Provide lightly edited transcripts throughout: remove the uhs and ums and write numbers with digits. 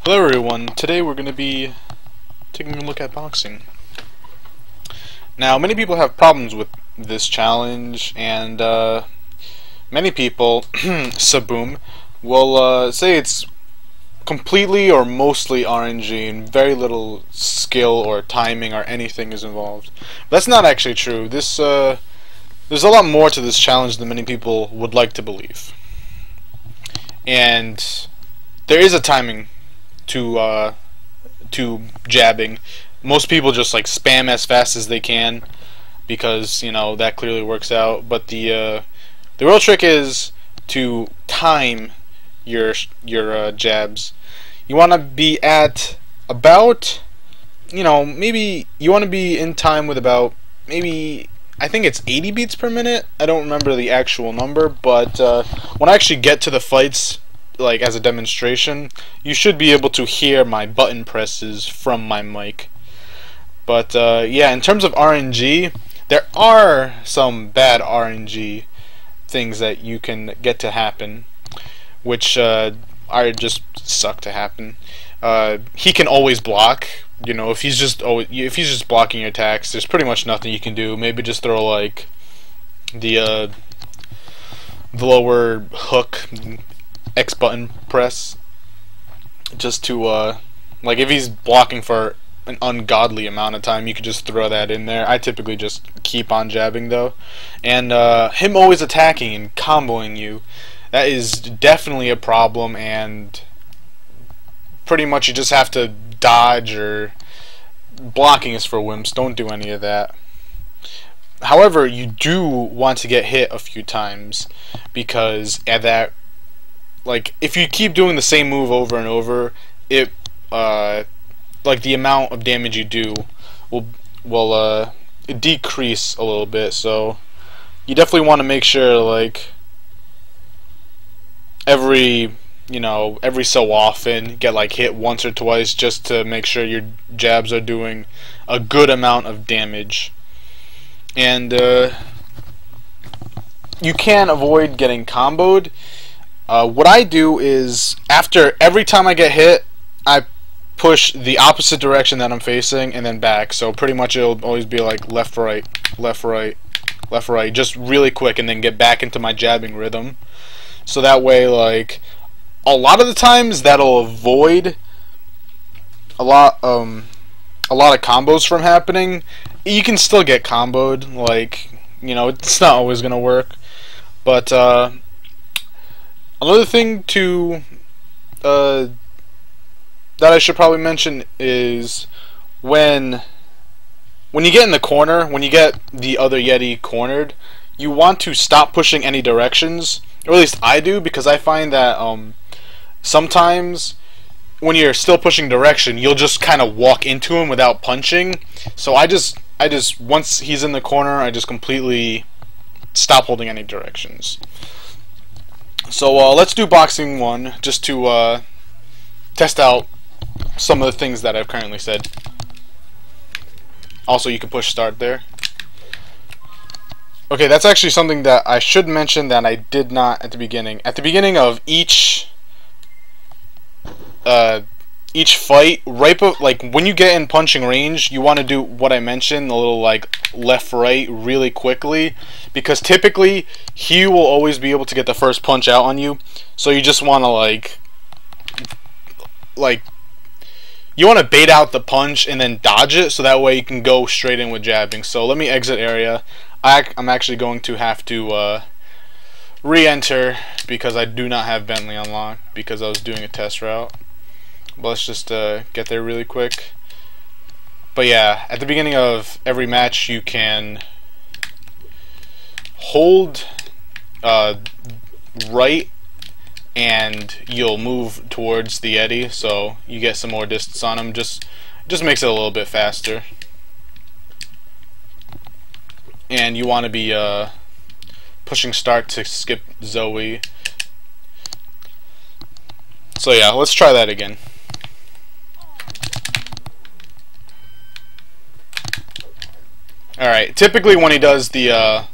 Hello everyone, today we're going to be taking a look at boxing. Now many people have problems with this challenge, and many people, Saboom, will say it's completely or mostly RNG and very little skill or timing or anything is involved. That's not actually true. There's a lot more to this challenge than many people would like to believe. And there is a timing to jabbing. Most people just like spam as fast as they can because, you know, that clearly works out. But the real trick is to time your jabs. You want to be at about, you know, maybe you want to be in time with about maybe, I think it's 80 beats per minute. I don't remember the actual number, but when I actually get to the fights, like as a demonstration, you should be able to hear my button presses from my mic. But yeah, in terms of RNG, there are some bad RNG things that you can get to happen, which are just suck to happen. He can always block. You know, if he's just blocking your attacks, there's pretty much nothing you can do. Maybe just throw like the lower hook X button press, just to like if he's blocking for an ungodly amount of time, you could just throw that in there. I typically just keep on jabbing though, and him always attacking and comboing you, that is definitely a problem, and pretty much you just have to dodge, or blocking is for wimps. Don't do any of that. However, you do want to get hit a few times, because at that, like, if you keep doing the same move over and over, it like the amount of damage you do will decrease a little bit. So you definitely want to make sure, like, every so often get like hit once or twice, just to make sure your jabs are doing a good amount of damage. And you can avoid getting comboed. What I do is, after every time I get hit, I push the opposite direction that I'm facing and then back. So pretty much it'll always be like left, right, left, right, left, right, just really quick, and then get back into my jabbing rhythm. So that way, like, a lot of the times that'll avoid a lot of combos from happening. You can still get comboed, like, you know, it's not always gonna work, but another thing to that I should probably mention is when you get in the corner, when you get the other Yeti cornered, you want to stop pushing any directions, or at least I do, because I find that sometimes when you're still pushing direction, you'll just kind of walk into him without punching. So I just once he's in the corner, I just completely stop holding any directions. So let's do boxing 1, just to test out some of the things that I've currently said. Also, you can push start there. Okay, that's actually something that I should mention that I did not at the beginning. At the beginning of each fight, like when you get in punching range, you want to do what I mentioned, a little like left, right, really quickly, because typically he will always be able to get the first punch out on you. So you just want to like you want to bait out the punch and then dodge it, so that way you can go straight in with jabbing. So let me exit area. I'm actually going to have to re-enter because I do not have Bentley unlocked, because I was doing a test route. But let's just get there really quick. But yeah, at the beginning of every match, you can hold right, and you'll move towards the Yeti, so you get some more distance on him. Just makes it a little bit faster. And you want to be pushing start to skip Zoe. So yeah, let's try that again. Alright, typically when he does the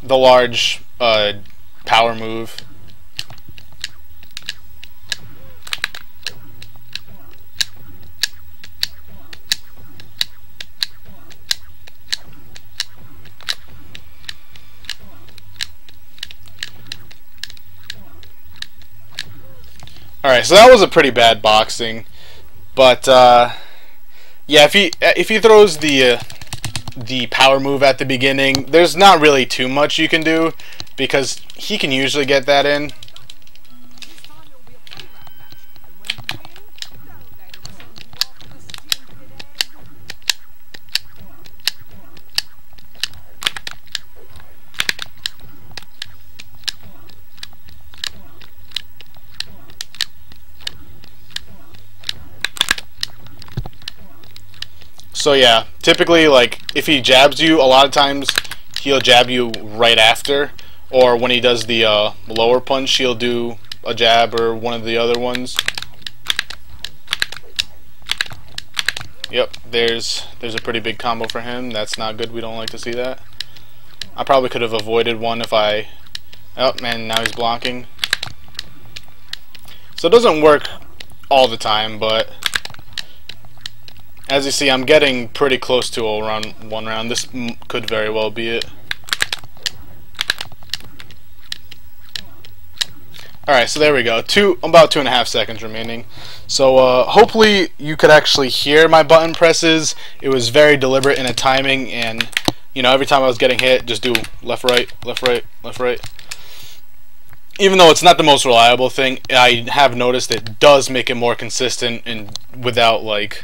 large power move, Alright, so that was a pretty bad boxing, but yeah, if he throws the power move at the beginning, there's not really too much you can do because he can usually get that in. So yeah, typically, like, if he jabs you, a lot of times he'll jab you right after, or when he does the lower punch, he'll do a jab or one of the other ones. Yep, there's a pretty big combo for him. That's not good. We don't like to see that. I probably could have avoided one if I... Oh, man, now he's blocking. So it doesn't work all the time, but... As you see, I'm getting pretty close to one round. This could very well be it. Alright, so there we go. About 2.5 seconds remaining. So hopefully you could actually hear my button presses. It was very deliberate in a timing, and you know, every time I was getting hit, just do left, right, left, right, left, right. Even though it's not the most reliable thing, I have noticed it does make it more consistent and without, like,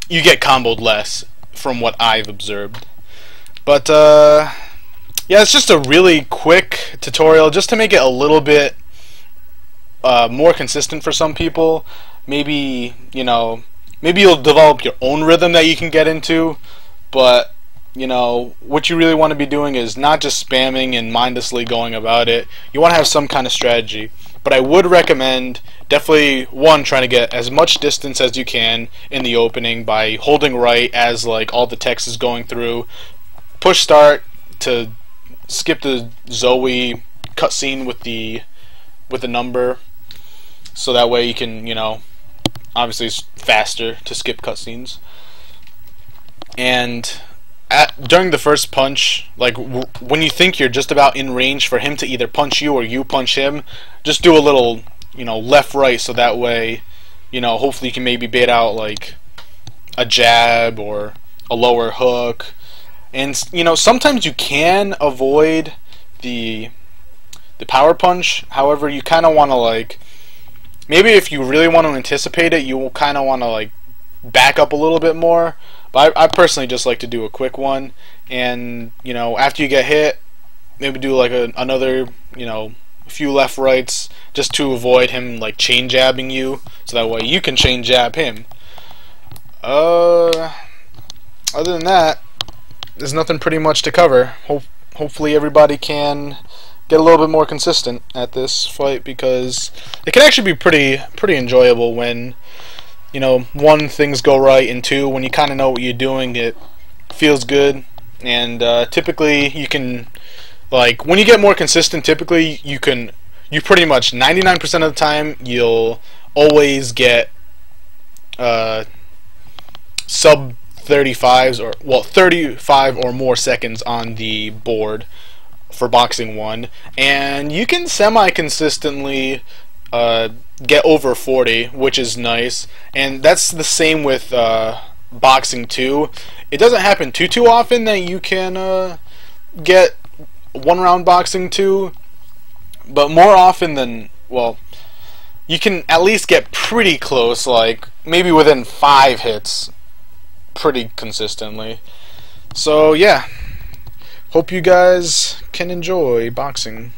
you get comboed less from what I've observed. But yeah, it's just a really quick tutorial just to make it a little bit more consistent for some people. Maybe, you know, maybe you'll develop your own rhythm that you can get into, but you know, what you really want to be doing is not just spamming and mindlessly going about it. You want to have some kind of strategy. But I would recommend definitely, one, trying to get as much distance as you can in the opening by holding right as like all the text is going through. Push start to skip the Zoe cutscene with the number, so that way you can, you know, obviously it's faster to skip cutscenes. And during the first punch, like when you think you're just about in range for him to either punch you or you punch him, just do a little, you know, left right, so that way, you know, hopefully you can maybe bait out like a jab or a lower hook. And you know, sometimes you can avoid the power punch. However, you kind of want to, like, maybe if you really want to anticipate it, you will kind of want to like back up a little bit more. But I personally just like to do a quick one, and you know, after you get hit, maybe do like another, you know, a few left rights just to avoid him like chain jabbing you, so that way you can chain jab him. Other than that, there's nothing pretty much to cover. Hopefully everybody can get a little bit more consistent at this fight, because it can actually be pretty enjoyable when, you know, one, things go right, and two, when you kind of know what you're doing, it feels good. And typically you can, like, when you get more consistent, typically you pretty much 99% of the time you'll always get sub 35s, or well, 35 or more seconds on the board for boxing 1, and you can semi-consistently get over 40, which is nice. And that's the same with boxing 2. It doesn't happen too often that you can get 1-round boxing 2, but more often than, well, you can at least get pretty close, like maybe within 5 hits pretty consistently. So yeah, hope you guys can enjoy boxing.